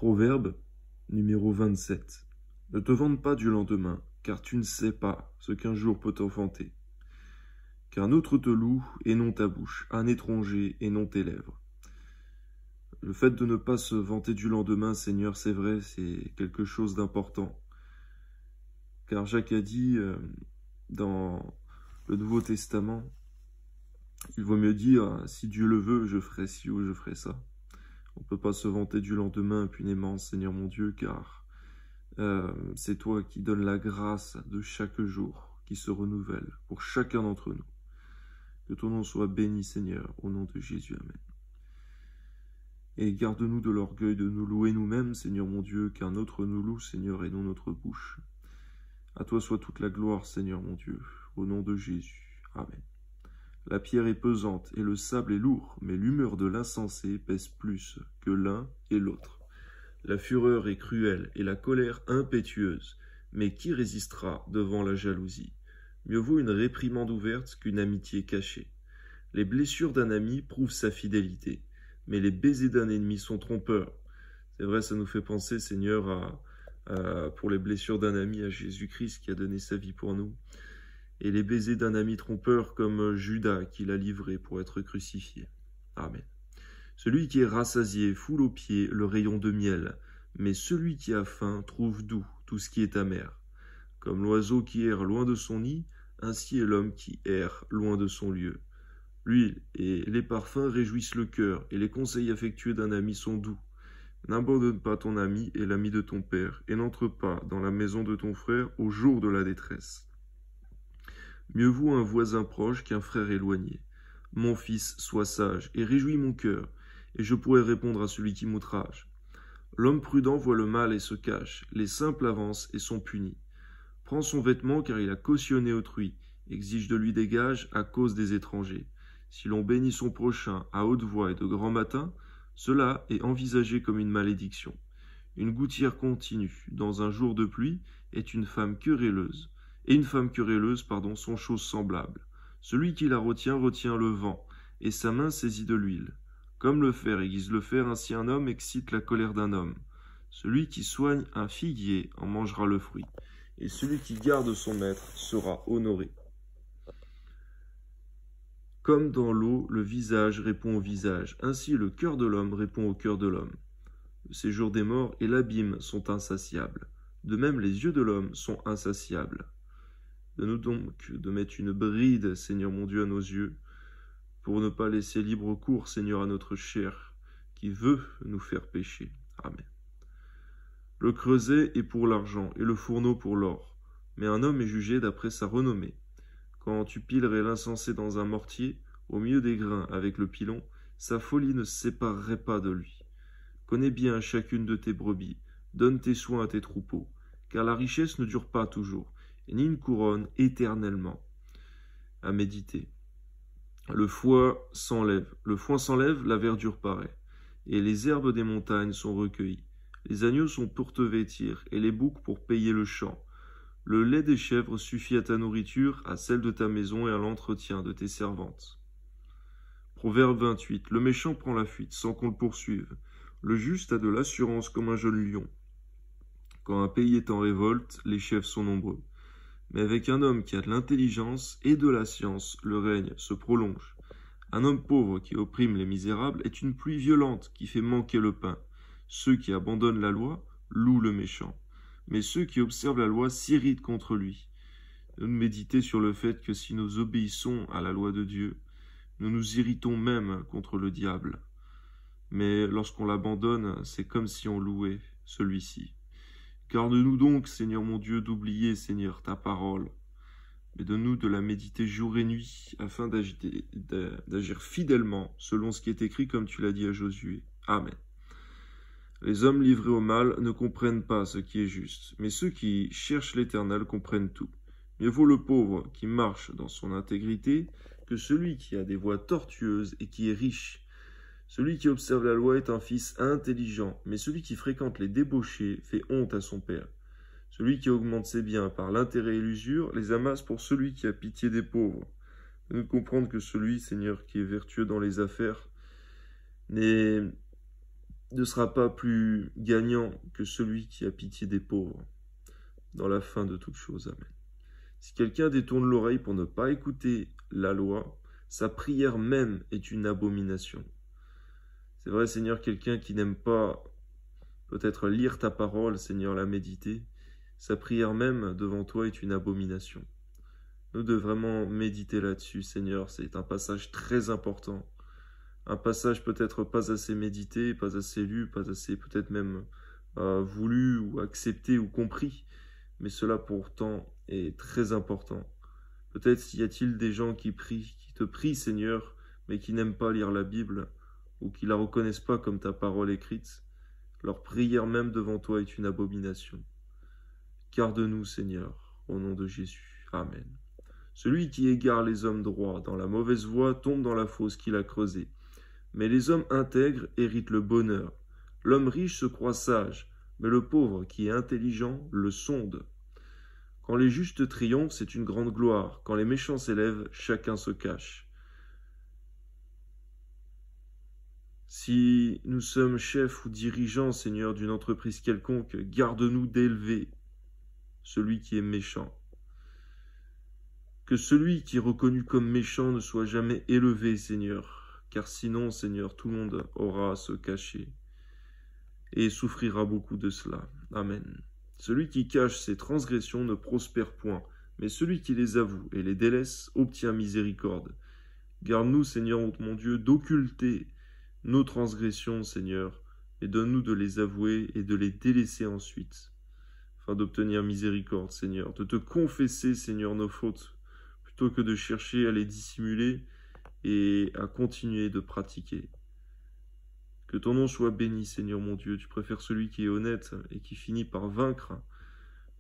Proverbe numéro 27. Ne te vante pas du lendemain, car tu ne sais pas ce qu'un jour peut t'enfanter. Qu'un autre te loue et non ta bouche, un étranger et non tes lèvres. Le fait de ne pas se vanter du lendemain, Seigneur, c'est vrai, c'est quelque chose d'important. Car Jacques a dit dans le Nouveau Testament, il vaut mieux dire, si Dieu le veut, je ferai ci ou je ferai ça. On ne peut pas se vanter du lendemain impunément, Seigneur mon Dieu, car c'est toi qui donnes la grâce de chaque jour qui se renouvelle pour chacun d'entre nous. Que ton nom soit béni, Seigneur, au nom de Jésus. Amen. Et garde-nous de l'orgueil de nous louer nous-mêmes, Seigneur mon Dieu, qu'un autre nous loue, Seigneur, et non notre bouche. À toi soit toute la gloire, Seigneur mon Dieu, au nom de Jésus. Amen. La pierre est pesante et le sable est lourd, mais l'humeur de l'insensé pèse plus que l'un et l'autre. La fureur est cruelle et la colère impétueuse, mais qui résistera devant la jalousie? Mieux vaut une réprimande ouverte qu'une amitié cachée. Les blessures d'un ami prouvent sa fidélité, mais les baisers d'un ennemi sont trompeurs. C'est vrai, ça nous fait penser, Seigneur, pour les blessures d'un ami à Jésus-Christ qui a donné sa vie pour nous. Et les baisers d'un ami trompeur comme Judas qui l'a livré pour être crucifié. Amen. Celui qui est rassasié foule aux pieds le rayon de miel, mais celui qui a faim trouve doux tout ce qui est amer. Comme l'oiseau qui erre loin de son nid, ainsi est l'homme qui erre loin de son lieu. L'huile et les parfums réjouissent le cœur, et les conseils affectueux d'un ami sont doux. N'abandonne pas ton ami et l'ami de ton père, et n'entre pas dans la maison de ton frère au jour de la détresse. Mieux vaut un voisin proche qu'un frère éloigné. Mon fils, sois sage, et réjouis mon cœur, et je pourrai répondre à celui qui m'outrage. L'homme prudent voit le mal et se cache, les simples avancent et sont punis. Prends son vêtement car il a cautionné autrui, exige de lui des gages à cause des étrangers. Si l'on bénit son prochain à haute voix et de grand matin, cela est envisagé comme une malédiction. Une gouttière continue, dans un jour de pluie, est une femme querelleuse. Et une femme querelleuse, sont choses semblables. Celui qui la retient le vent, et sa main saisit de l'huile. Comme le fer aiguise le fer, ainsi un homme excite la colère d'un homme. Celui qui soigne un figuier en mangera le fruit, et celui qui garde son maître sera honoré. Comme dans l'eau, le visage répond au visage, ainsi le cœur de l'homme répond au cœur de l'homme. Le séjour des morts et l'abîme sont insatiables. De même, les yeux de l'homme sont insatiables. Donne-nous donc de mettre une bride, Seigneur mon Dieu, à nos yeux, pour ne pas laisser libre cours, Seigneur, à notre chair, qui veut nous faire pécher. Amen. Le creuset est pour l'argent, et le fourneau pour l'or, mais un homme est jugé d'après sa renommée. Quand tu pilerais l'insensé dans un mortier, au milieu des grains avec le pilon, sa folie ne se séparerait pas de lui. Connais bien chacune de tes brebis, donne tes soins à tes troupeaux, car la richesse ne dure pas toujours, et ni une couronne éternellement. À méditer. Le foin s'enlève, la verdure paraît, et les herbes des montagnes sont recueillies. Les agneaux sont pour te vêtir, et les boucs pour payer le champ. Le lait des chèvres suffit à ta nourriture, à celle de ta maison et à l'entretien de tes servantes. Proverbe 28. Le méchant prend la fuite sans qu'on le poursuive. Le juste a de l'assurance comme un jeune lion. Quand un pays est en révolte, les chefs sont nombreux. Mais avec un homme qui a de l'intelligence et de la science, le règne se prolonge. Un homme pauvre qui opprime les misérables est une pluie violente qui fait manquer le pain. Ceux qui abandonnent la loi louent le méchant. Mais ceux qui observent la loi s'irritent contre lui. Nous méditons sur le fait que si nous obéissons à la loi de Dieu, nous nous irritons même contre le diable. Mais lorsqu'on l'abandonne, c'est comme si on louait celui-ci. Garde-nous donc, Seigneur mon Dieu, d'oublier, Seigneur, ta parole, mais donne-nous de la méditer jour et nuit, afin d'agir fidèlement selon ce qui est écrit comme tu l'as dit à Josué. Amen. Les hommes livrés au mal ne comprennent pas ce qui est juste, mais ceux qui cherchent l'Éternel comprennent tout. Mieux vaut le pauvre qui marche dans son intégrité que celui qui a des voies tortueuses et qui est riche. Celui qui observe la loi est un fils intelligent, mais celui qui fréquente les débauchés fait honte à son père. Celui qui augmente ses biens par l'intérêt et l'usure les amasse pour celui qui a pitié des pauvres. De nous comprendre que celui, Seigneur, qui est vertueux dans les affaires, n'est ne sera pas plus gagnant que celui qui a pitié des pauvres dans la fin de toute chose. Amen. Si quelqu'un détourne l'oreille pour ne pas écouter la loi, sa prière même est une abomination. C'est vrai, Seigneur, quelqu'un qui n'aime pas peut-être lire ta parole, Seigneur, la méditer, sa prière même devant toi est une abomination. Nous devons vraiment méditer là-dessus, Seigneur. C'est un passage très important. Un passage peut-être pas assez médité, pas assez lu, pas assez peut-être même voulu ou accepté ou compris. Mais cela pourtant est très important. Peut-être y a-t-il des gens qui prient, qui te prient, Seigneur, mais qui n'aiment pas lire la Bible ou qui la reconnaissent pas comme ta parole écrite. Leur prière même devant toi est une abomination. Garde-nous, Seigneur, au nom de Jésus. Amen. Celui qui égare les hommes droits dans la mauvaise voie tombe dans la fosse qu'il a creusée. Mais les hommes intègres héritent le bonheur. L'homme riche se croit sage, mais le pauvre qui est intelligent le sonde. Quand les justes triomphent, c'est une grande gloire. Quand les méchants s'élèvent, chacun se cache. Si nous sommes chefs ou dirigeants, Seigneur, d'une entreprise quelconque, garde-nous d'élever celui qui est méchant. Que celui qui est reconnu comme méchant ne soit jamais élevé, Seigneur, car sinon, Seigneur, tout le monde aura à se cacher et souffrira beaucoup de cela. Amen. Celui qui cache ses transgressions ne prospère point, mais celui qui les avoue et les délaisse obtient miséricorde. Garde-nous, Seigneur, mon Dieu, d'occulter nos transgressions, Seigneur, et donne-nous de les avouer et de les délaisser ensuite, afin d'obtenir miséricorde, Seigneur, de te confesser, Seigneur, nos fautes, plutôt que de chercher à les dissimuler et à continuer de pratiquer. Que ton nom soit béni, Seigneur mon Dieu. Tu préfères celui qui est honnête et qui finit par vaincre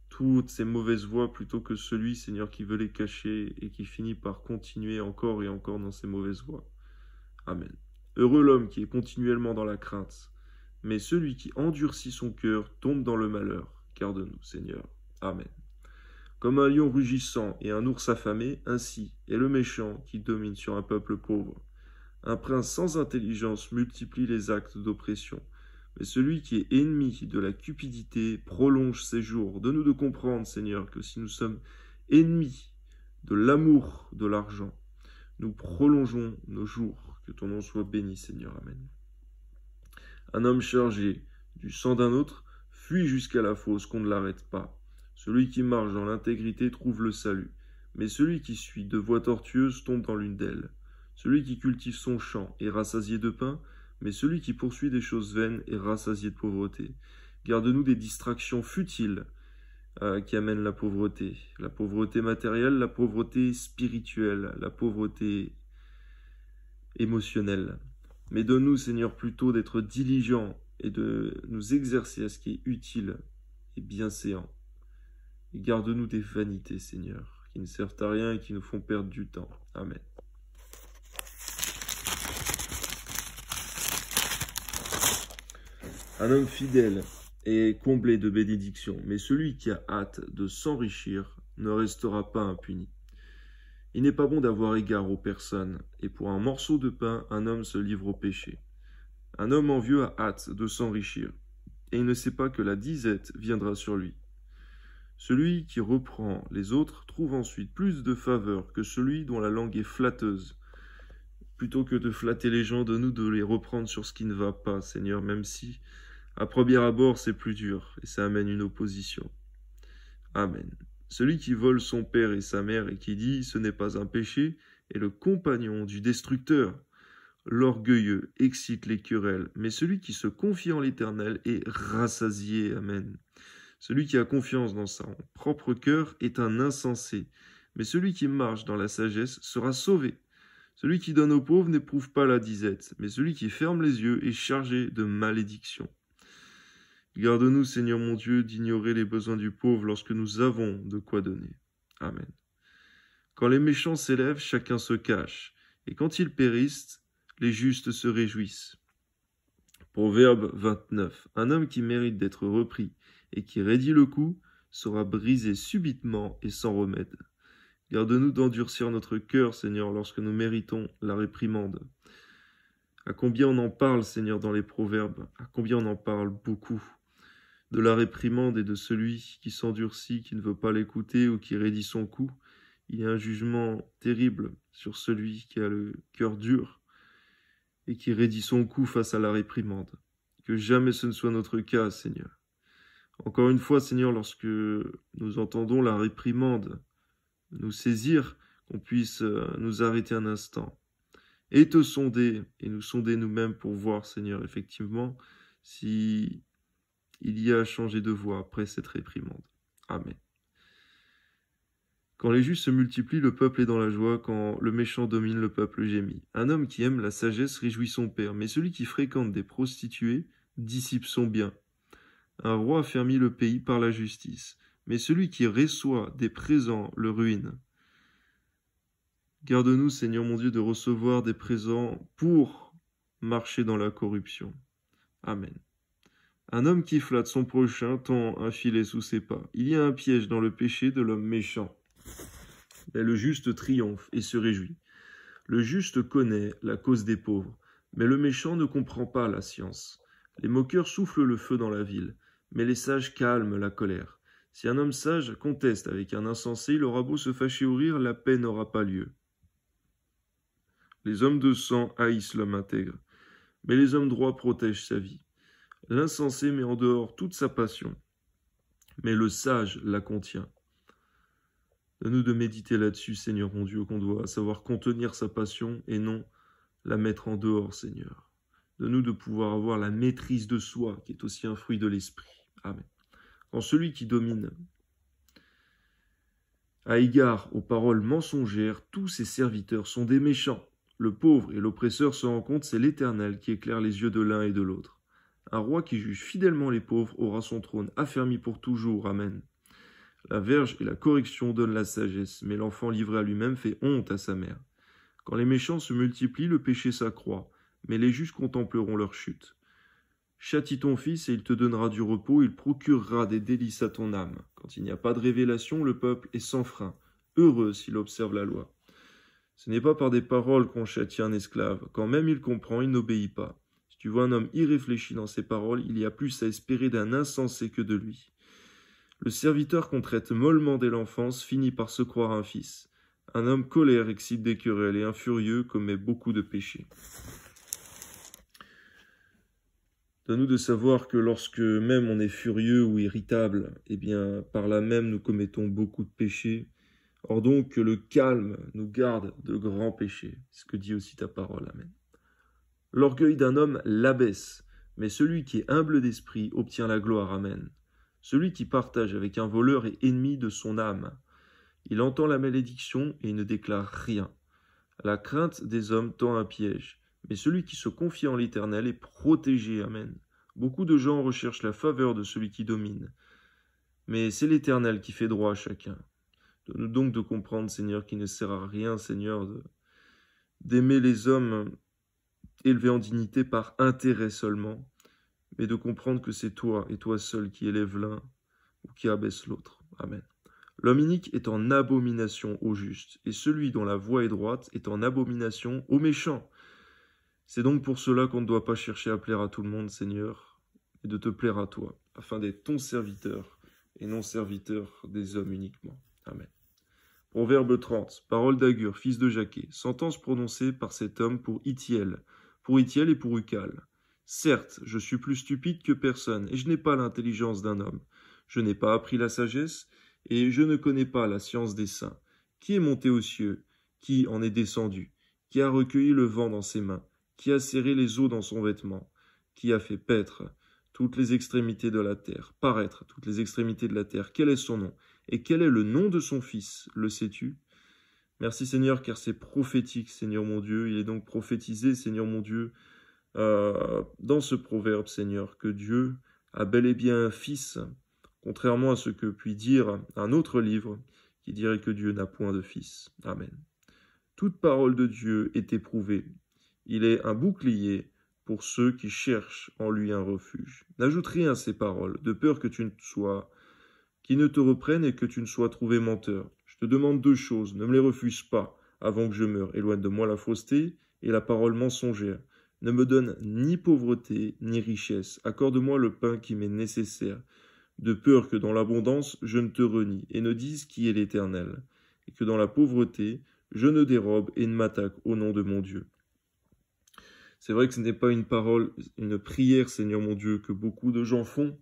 toutes ces mauvaises voies plutôt que celui, Seigneur, qui veut les cacher et qui finit par continuer encore et encore dans ces mauvaises voies. Amen. Heureux l'homme qui est continuellement dans la crainte, mais celui qui endurcit son cœur tombe dans le malheur. Garde-nous, Seigneur. Amen. Comme un lion rugissant et un ours affamé, ainsi est le méchant qui domine sur un peuple pauvre. Un prince sans intelligence multiplie les actes d'oppression, mais celui qui est ennemi de la cupidité prolonge ses jours. Donne-nous de comprendre, Seigneur, que si nous sommes ennemis de l'amour de l'argent, nous prolongeons nos jours. Que ton nom soit béni, Seigneur. Amen. Un homme chargé du sang d'un autre fuit jusqu'à la fosse qu'on ne l'arrête pas. Celui qui marche dans l'intégrité trouve le salut, mais celui qui suit de voies tortueuses tombe dans l'une d'elles. Celui qui cultive son champ est rassasié de pain, mais celui qui poursuit des choses vaines est rassasié de pauvreté. Garde-nous des distractions futiles qui amènent la pauvreté matérielle, la pauvreté spirituelle, la pauvreté émotionnelle. Mais donne-nous, Seigneur, plutôt d'être diligents et de nous exercer à ce qui est utile et bienséant. Et garde-nous des vanités, Seigneur, qui ne servent à rien et qui nous font perdre du temps. Amen. Un homme fidèle est comblé de bénédictions, mais celui qui a hâte de s'enrichir ne restera pas impuni. Il n'est pas bon d'avoir égard aux personnes, et pour un morceau de pain, un homme se livre au péché. Un homme envieux a hâte de s'enrichir, et il ne sait pas que la disette viendra sur lui. Celui qui reprend les autres trouve ensuite plus de faveur que celui dont la langue est flatteuse. Plutôt que de flatter les gens, donne-nous de les reprendre sur ce qui ne va pas, Seigneur, même si, à premier abord, c'est plus dur, et ça amène une opposition. Amen. Celui qui vole son père et sa mère et qui dit « ce n'est pas un péché » est le compagnon du destructeur. L'orgueilleux excite les querelles, mais celui qui se confie en l'Éternel est rassasié. Amen. Celui qui a confiance dans son propre cœur est un insensé, mais celui qui marche dans la sagesse sera sauvé. Celui qui donne aux pauvres n'éprouve pas la disette, mais celui qui ferme les yeux est chargé de malédiction. Garde-nous, Seigneur mon Dieu, d'ignorer les besoins du pauvre lorsque nous avons de quoi donner. Amen. Quand les méchants s'élèvent, chacun se cache, et quand ils périssent, les justes se réjouissent. Proverbe 29. Un homme qui mérite d'être repris et qui raidit le cou sera brisé subitement et sans remède. Garde-nous d'endurcir notre cœur, Seigneur, lorsque nous méritons la réprimande. À combien on en parle, Seigneur, dans les proverbes, à combien on en parle beaucoup, de la réprimande et de celui qui s'endurcit, qui ne veut pas l'écouter ou qui raidit son cou. Il y a un jugement terrible sur celui qui a le cœur dur et qui raidit son cou face à la réprimande. Que jamais ce ne soit notre cas, Seigneur. Encore une fois, Seigneur, lorsque nous entendons la réprimande nous saisir, qu'on puisse nous arrêter un instant et te sonder et nous sonder nous-mêmes pour voir, Seigneur, effectivement, si il y a changé de voie après cette réprimande. Amen. Quand les justes se multiplient, le peuple est dans la joie. Quand le méchant domine, le peuple gémit. Un homme qui aime la sagesse réjouit son père, mais celui qui fréquente des prostituées dissipe son bien. Un roi affermit le pays par la justice, mais celui qui reçoit des présents le ruine. Garde-nous, Seigneur mon Dieu, de recevoir des présents pour marcher dans la corruption. Amen. Un homme qui flatte son prochain tend un filet sous ses pas. Il y a un piège dans le péché de l'homme méchant. Mais le juste triomphe et se réjouit. Le juste connaît la cause des pauvres, mais le méchant ne comprend pas la science. Les moqueurs soufflent le feu dans la ville, mais les sages calment la colère. Si un homme sage conteste avec un insensé, il aura beau se fâcher ou rire, la paix n'aura pas lieu. Les hommes de sang haïssent l'homme intègre, mais les hommes droits protègent sa vie. L'insensé met en dehors toute sa passion, mais le sage la contient. Donne-nous de méditer là-dessus, Seigneur mon Dieu, qu'on doit savoir contenir sa passion et non la mettre en dehors, Seigneur. Donne-nous de pouvoir avoir la maîtrise de soi, qui est aussi un fruit de l'esprit. Amen. Quand celui qui domine a égard aux paroles mensongères, tous ses serviteurs sont des méchants. Le pauvre et l'oppresseur se rencontrent, c'est l'Éternel qui éclaire les yeux de l'un et de l'autre. Un roi qui juge fidèlement les pauvres aura son trône affermi pour toujours. Amen. La verge et la correction donnent la sagesse, mais l'enfant livré à lui-même fait honte à sa mère. Quand les méchants se multiplient, le péché s'accroît, mais les justes contempleront leur chute. Châtie ton fils et il te donnera du repos, il procurera des délices à ton âme. Quand il n'y a pas de révélation, le peuple est sans frein, heureux s'il observe la loi. Ce n'est pas par des paroles qu'on châtie un esclave, quand même il comprend, il n'obéit pas. Si tu vois un homme irréfléchi dans ses paroles, il y a plus à espérer d'un insensé que de lui. Le serviteur qu'on traite mollement dès l'enfance finit par se croire un fils. Un homme colère excite des querelles et un furieux commet beaucoup de péchés. Donne-nous de savoir que lorsque même on est furieux ou irritable, eh bien par là même nous commettons beaucoup de péchés. Or donc que le calme nous garde de grands péchés. C'est ce que dit aussi ta parole. Amen. L'orgueil d'un homme l'abaisse, mais celui qui est humble d'esprit obtient la gloire. Amen. Celui qui partage avec un voleur est ennemi de son âme. Il entend la malédiction et il ne déclare rien. La crainte des hommes tend un piège, mais celui qui se confie en l'Éternel est protégé. Amen. Beaucoup de gens recherchent la faveur de celui qui domine, mais c'est l'Éternel qui fait droit à chacun. Donne-nous donc de comprendre, Seigneur, qu'il ne sert à rien, Seigneur, d'aimer les hommes élevés en dignité par intérêt seulement, mais de comprendre que c'est toi et toi seul qui élève l'un ou qui abaisse l'autre. Amen. L'homme inique est en abomination au juste, et celui dont la voie est droite est en abomination au méchant. C'est donc pour cela qu'on ne doit pas chercher à plaire à tout le monde, Seigneur, et de te plaire à toi, afin d'être ton serviteur et non serviteur des hommes uniquement. Amen. Proverbe 30, parole d'Agur, fils de Jaquet, sentence prononcée par cet homme pour Itiel et pour Ucal. Certes, je suis plus stupide que personne, et je n'ai pas l'intelligence d'un homme. Je n'ai pas appris la sagesse, et je ne connais pas la science des saints. Qui est monté aux cieux? Qui en est descendu? Qui a recueilli le vent dans ses mains? Qui a serré les eaux dans son vêtement? Qui a fait paître toutes les extrémités de la terre, paraître toutes les extrémités de la terre? Quel est son nom? Et quel est le nom de son fils? Le sais-tu? Merci Seigneur, car c'est prophétique, Seigneur mon Dieu. Il est donc prophétisé, Seigneur mon Dieu, dans ce proverbe, Seigneur, que Dieu a bel et bien un fils, contrairement à ce que puis dire un autre livre qui dirait que Dieu n'a point de fils. Amen. Toute parole de Dieu est éprouvée. Il est un bouclier pour ceux qui cherchent en lui un refuge. N'ajoute rien à ces paroles, de peur que tu ne te reprennent et que tu ne sois trouvé menteur. Je te demande deux choses, ne me les refuse pas avant que je meure. Éloigne de moi la fausseté et la parole mensongère. Ne me donne ni pauvreté, ni richesse. Accorde-moi le pain qui m'est nécessaire, de peur que dans l'abondance je ne te renie, et ne dise qui est l'Éternel, et que dans la pauvreté je ne dérobe et ne m'attaque au nom de mon Dieu. C'est vrai que ce n'est pas une parole, une prière, Seigneur mon Dieu, que beaucoup de gens font.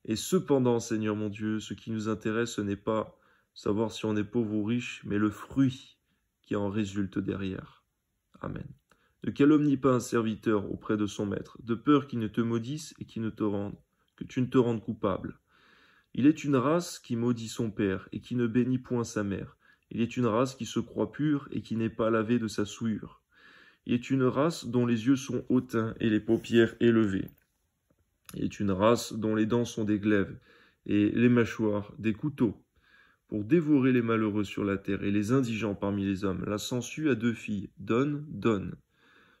Et cependant, Seigneur mon Dieu, ce qui nous intéresse, ce n'est pas savoir si on est pauvre ou riche, mais le fruit qui en résulte derrière. Amen. Ne calomnie pas un serviteur auprès de son maître, de peur qu'il ne te maudisse et que tu ne te rendes coupable. Il est une race qui maudit son père et qui ne bénit point sa mère. Il est une race qui se croit pure et qui n'est pas lavée de sa souillure. Il est une race dont les yeux sont hautains et les paupières élevées. Il est une race dont les dents sont des glaives et les mâchoires des couteaux, pour dévorer les malheureux sur la terre et les indigents parmi les hommes. La sangsue a 2 filles, donne, donne.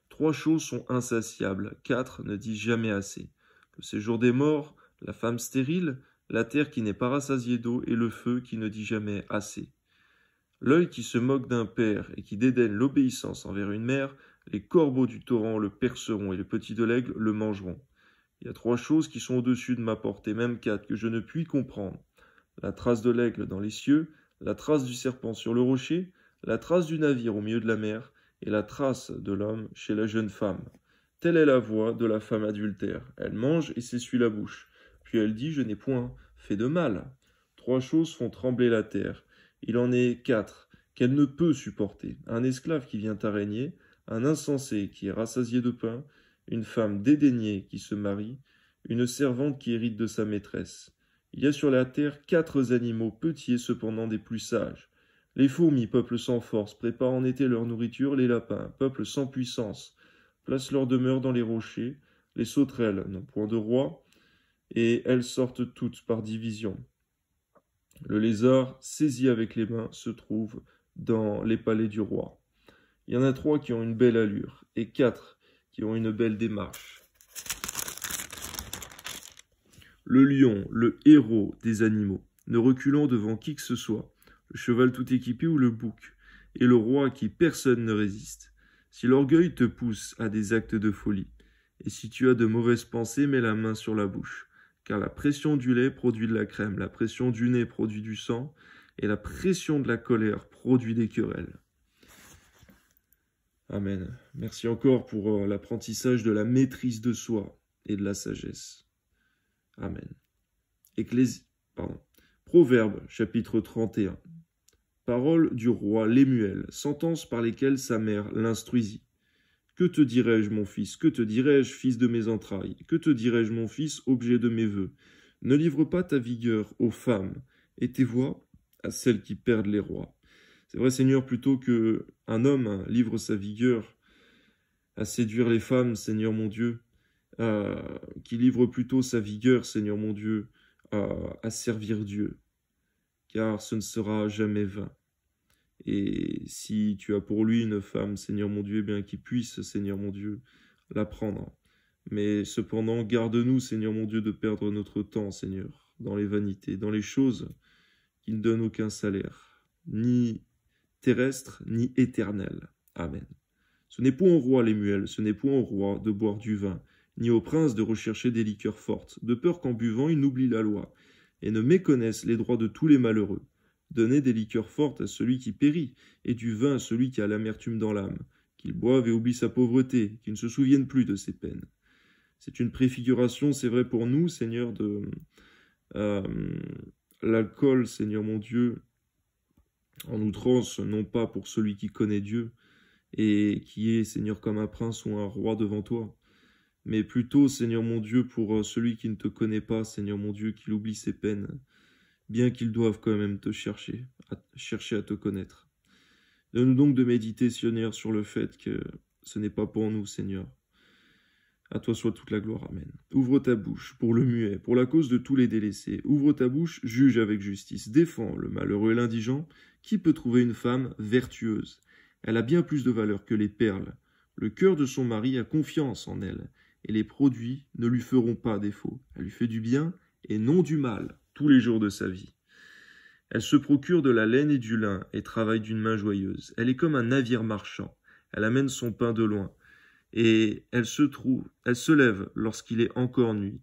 3 choses sont insatiables, 4 ne disent jamais assez. Le séjour des morts, la femme stérile, la terre qui n'est pas rassasiée d'eau et le feu qui ne dit jamais assez. L'œil qui se moque d'un père et qui dédaigne l'obéissance envers une mère, les corbeaux du torrent le perceront et les petits de l'aigle le mangeront. Il y a 3 choses qui sont au-dessus de ma portée, même 4, que je ne puis comprendre. La trace de l'aigle dans les cieux, la trace du serpent sur le rocher, la trace du navire au milieu de la mer, et la trace de l'homme chez la jeune femme. Telle est la voix de la femme adultère. Elle mange et s'essuie la bouche. Puis elle dit, je n'ai point fait de mal. 3 choses font trembler la terre. Il en est 4 qu'elle ne peut supporter. Un esclave qui vient à régner, un insensé qui est rassasié de pain, une femme dédaignée qui se marie, une servante qui hérite de sa maîtresse. Il y a sur la terre 4 animaux petits et cependant des plus sages. Les fourmis, peuple sans force, préparent en été leur nourriture, les lapins, peuple sans puissance, placent leur demeure dans les rochers, les sauterelles n'ont point de roi, et elles sortent toutes par division. Le lézard, saisi avec les mains, se trouve dans les palais du roi. Il y en a 3 qui ont une belle allure, et 4 qui ont une belle démarche. Le lion, le héros des animaux, ne reculant devant qui que ce soit, le cheval tout équipé ou le bouc, et le roi à qui personne ne résiste. Si l'orgueil te pousse à des actes de folie, et si tu as de mauvaises pensées, mets la main sur la bouche, car la pression du lait produit de la crème, la pression du nez produit du sang, et la pression de la colère produit des querelles. Amen. Merci encore pour l'apprentissage de la maîtrise de soi et de la sagesse. Amen. Proverbe, chapitre 31. Parole du roi Lémuel, sentence par lesquelles sa mère l'instruisit. Que te dirai-je, mon fils? Que te dirai-je, fils de mes entrailles? Que te dirai-je, mon fils, objet de mes vœux? Ne livre pas ta vigueur aux femmes, et tes voix à celles qui perdent les rois. C'est vrai, Seigneur, plutôt qu'un homme livre sa vigueur à séduire les femmes, Seigneur mon Dieu, qui livre plutôt sa vigueur, Seigneur mon Dieu, à servir Dieu, car ce ne sera jamais vain. Et si tu as pour lui une femme, Seigneur mon Dieu, eh bien qu'il puisse, Seigneur mon Dieu, la prendre. Mais cependant, garde-nous, Seigneur mon Dieu, de perdre notre temps, Seigneur, dans les vanités, dans les choses qui ne donnent aucun salaire, ni terrestre, ni éternel. Amen. Ce n'est point au roi, Lémuel, ce n'est point au roi de boire du vin, ni au prince de rechercher des liqueurs fortes, de peur qu'en buvant, il n'oublie la loi, et ne méconnaisse les droits de tous les malheureux. Donnez des liqueurs fortes à celui qui périt, et du vin à celui qui a l'amertume dans l'âme, qu'il boive et oublie sa pauvreté, qu'il ne se souvienne plus de ses peines. C'est une préfiguration, c'est vrai pour nous, Seigneur, de l'alcool, Seigneur mon Dieu, en outrance, non pas pour celui qui connaît Dieu, et qui est, Seigneur, comme un prince ou un roi devant toi, mais plutôt, Seigneur mon Dieu, pour celui qui ne te connaît pas, Seigneur mon Dieu, qu'il oublie ses peines, bien qu'ils doivent quand même te chercher à te connaître. Donne-nous donc de méditer, Seigneur, sur le fait que ce n'est pas pour nous, Seigneur. À toi soit toute la gloire, Amen. Ouvre ta bouche pour le muet, pour la cause de tous les délaissés. Ouvre ta bouche, juge avec justice. Défends le malheureux et l'indigent. Qui peut trouver une femme vertueuse? Elle a bien plus de valeur que les perles. Le cœur de son mari a confiance en elle, et les produits ne lui feront pas défaut. Elle lui fait du bien et non du mal tous les jours de sa vie. Elle se procure de la laine et du lin et travaille d'une main joyeuse. Elle est comme un navire marchand. Elle amène son pain de loin. et elle se lève lorsqu'il est encore nuit.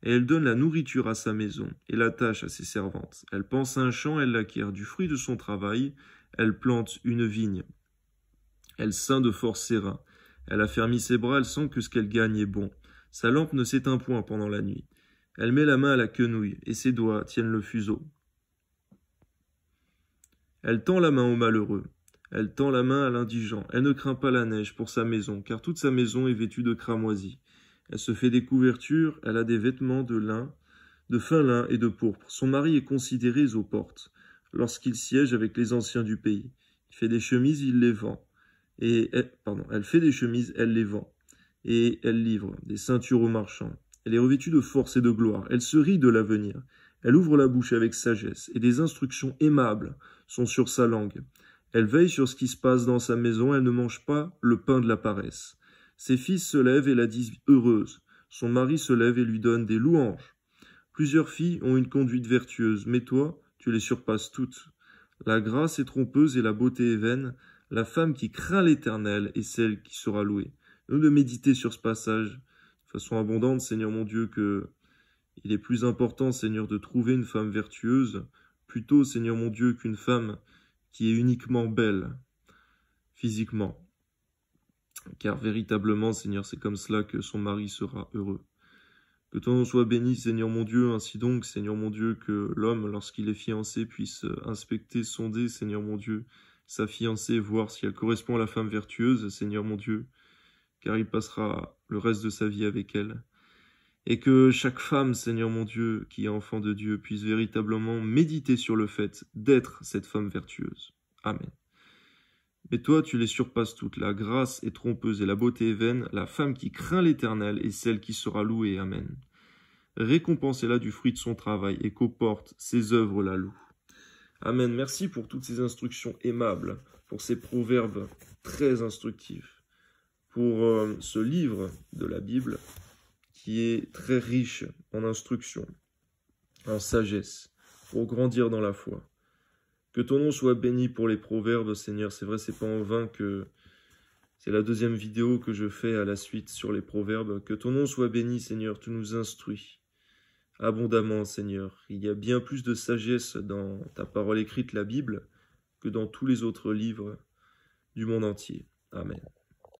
Et elle donne la nourriture à sa maison et la tâche à ses servantes. Elle pense à un champ, elle l'acquiert du fruit de son travail, elle plante une vigne. Elle ceint de force ses reins. Elle affermit ses bras, elle sent que ce qu'elle gagne est bon. Sa lampe ne s'éteint point pendant la nuit. Elle met la main à la quenouille, et ses doigts tiennent le fuseau. Elle tend la main au malheureux. Elle tend la main à l'indigent. Elle ne craint pas la neige pour sa maison, car toute sa maison est vêtue de cramoisis. Elle se fait des couvertures, elle a des vêtements de lin, de fin lin et de pourpre. Son mari est considéré aux portes, lorsqu'il siège avec les anciens du pays. Il fait des chemises, il les vend. Elle fait des chemises, elle les vend. Et elle livre des ceintures aux marchands. Elle est revêtue de force et de gloire. Elle se rit de l'avenir. Elle ouvre la bouche avec sagesse, et des instructions aimables sont sur sa langue. Elle veille sur ce qui se passe dans sa maison, elle ne mange pas le pain de la paresse. Ses fils se lèvent et la disent heureuse. Son mari se lève et lui donne des louanges. Plusieurs filles ont une conduite vertueuse, mais toi, tu les surpasses toutes. La grâce est trompeuse et la beauté est vaine. La femme qui craint l'Éternel est celle qui sera louée. Nous de méditer sur ce passage de façon abondante, Seigneur mon Dieu, que il est plus important, Seigneur, de trouver une femme vertueuse, plutôt, Seigneur mon Dieu, qu'une femme qui est uniquement belle, physiquement. Car véritablement, Seigneur, c'est comme cela que son mari sera heureux. Que ton nom soit béni, Seigneur mon Dieu, ainsi donc, Seigneur mon Dieu, que l'homme, lorsqu'il est fiancé, puisse inspecter, sonder, Seigneur mon Dieu, sa fiancée, voir si elle correspond à la femme vertueuse, Seigneur mon Dieu, car il passera le reste de sa vie avec elle. Et que chaque femme, Seigneur mon Dieu, qui est enfant de Dieu, puisse véritablement méditer sur le fait d'être cette femme vertueuse. Amen. Mais toi, tu les surpasses toutes. La grâce est trompeuse et la beauté est vaine. La femme qui craint l'Éternel est celle qui sera louée. Amen. Récompensez-la du fruit de son travail et qu'aux portes ses œuvres la louent. Amen. Merci pour toutes ces instructions aimables, pour ces proverbes très instructifs, pour ce livre de la Bible qui est très riche en instructions, en sagesse, pour grandir dans la foi. Que ton nom soit béni pour les proverbes, Seigneur. C'est vrai, c'est pas en vain que c'est la deuxième vidéo que je fais à la suite sur les proverbes. Que ton nom soit béni, Seigneur. Tu nous instruis abondamment, Seigneur. Il y a bien plus de sagesse dans ta parole écrite, la Bible, que dans tous les autres livres du monde entier. Amen.